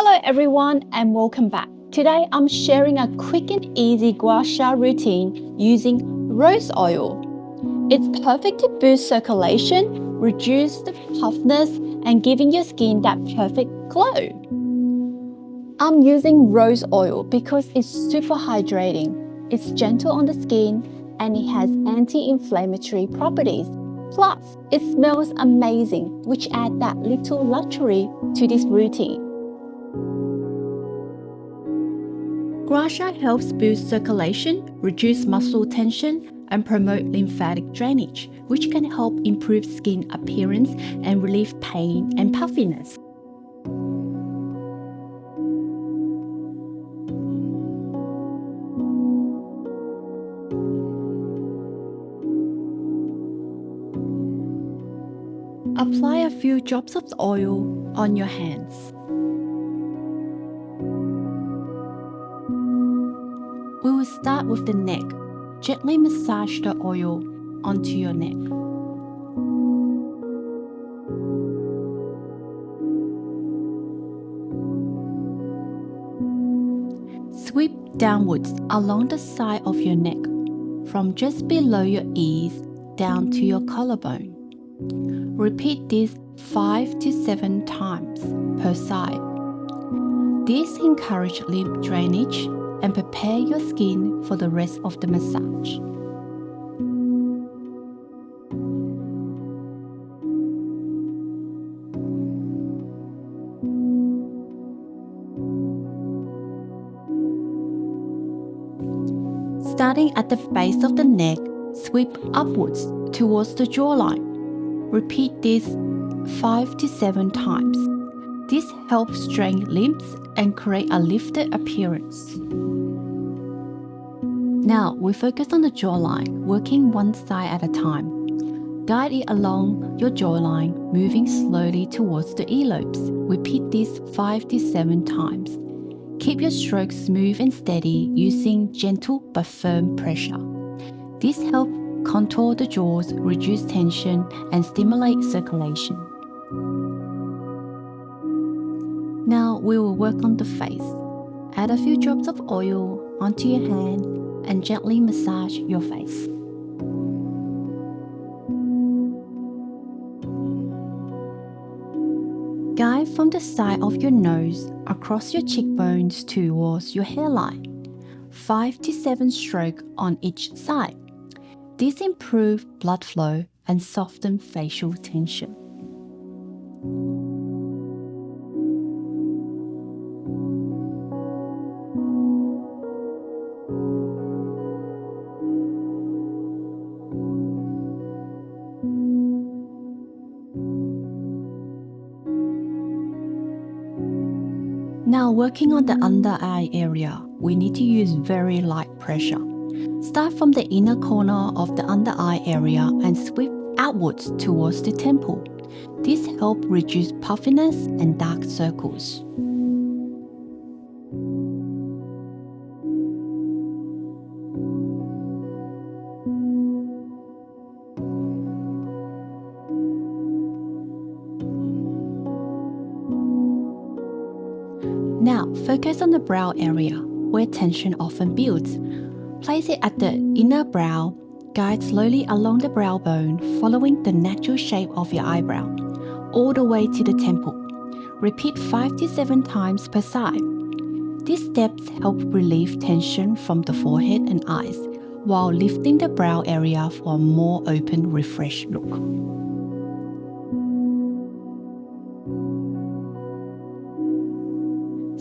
Hello everyone and welcome back. Today I'm sharing a quick and easy gua sha routine using rose oil. It's perfect to boost circulation, reduce the puffiness and giving your skin that perfect glow. I'm using rose oil because it's super hydrating. It's gentle on the skin and it has anti-inflammatory properties. Plus, it smells amazing, which adds that little luxury to this routine. Gua Sha helps boost circulation, reduce muscle tension, and promote lymphatic drainage, which can help improve skin appearance and relieve pain and puffiness. Apply a few drops of oil on your hands. We will start with the neck. Gently massage the oil onto your neck. Sweep downwards along the side of your neck, from just below your ears down to your collarbone. Repeat this 5 to 7 times per side. This encourages lymph drainage and prepare your skin for the rest of the massage. Starting at the base of the neck, sweep upwards towards the jawline. Repeat this 5 to 7 times. This helps drain lymphs and create a lifted appearance. Now we focus on the jawline, working one side at a time. Guide it along your jawline, moving slowly towards the earlobes. Repeat this 5 to 7 times. Keep your strokes smooth and steady using gentle but firm pressure. This helps contour the jaws, reduce tension, and stimulate circulation. Now we will work on the face. Add a few drops of oil onto your hand and gently massage your face. Guide from the side of your nose across your cheekbones towards your hairline. 5 to 7 strokes on each side. This improves blood flow and softens facial tension. Now working on the under eye area, we need to use very light pressure. Start from the inner corner of the under eye area and sweep outwards towards the temple. This helps reduce puffiness and dark circles. Now, focus on the brow area, where tension often builds. Place it at the inner brow, guide slowly along the brow bone, following the natural shape of your eyebrow, all the way to the temple. Repeat 5 to 7 times per side. These steps help relieve tension from the forehead and eyes, while lifting the brow area for a more open, refreshed look.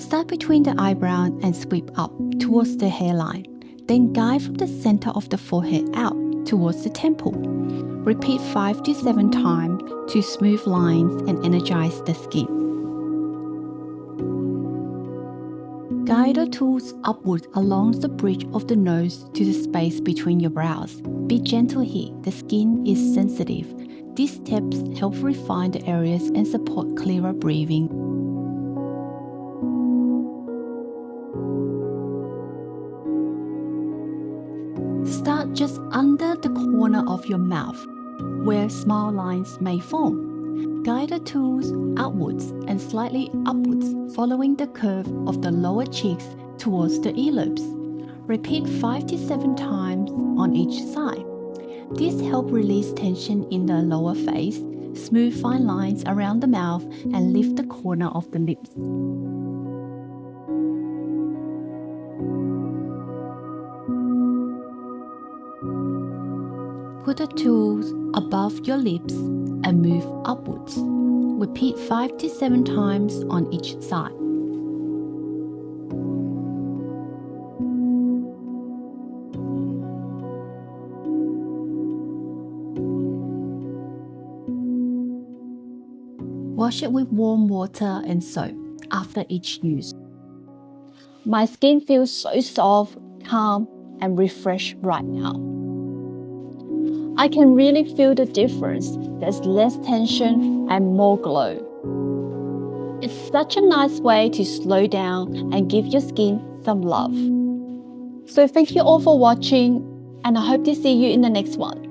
Start between the eyebrow and sweep up towards the hairline. Then guide from the center of the forehead out towards the temple. Repeat 5 to 7 times to smooth lines and energize the skin. Guide the tools upward along the bridge of the nose to the space between your brows. Be gentle here, the skin is sensitive. These steps help refine the areas and support clearer breathing. Start just under the corner of your mouth, where smile lines may form. Guide the tools outwards and slightly upwards, following the curve of the lower cheeks towards the earlobes. Repeat 5 to 7 times on each side. This helps release tension in the lower face, smooth fine lines around the mouth, and lift the corner of the lips. Put the tools above your lips and move upwards. Repeat 5 to 7 times on each side. Wash it with warm water and soap after each use. My skin feels so soft, calm, and refreshed right now. I can really feel the difference. There's less tension and more glow. It's such a nice way to slow down and give your skin some love. So thank you all for watching, and I hope to see you in the next one.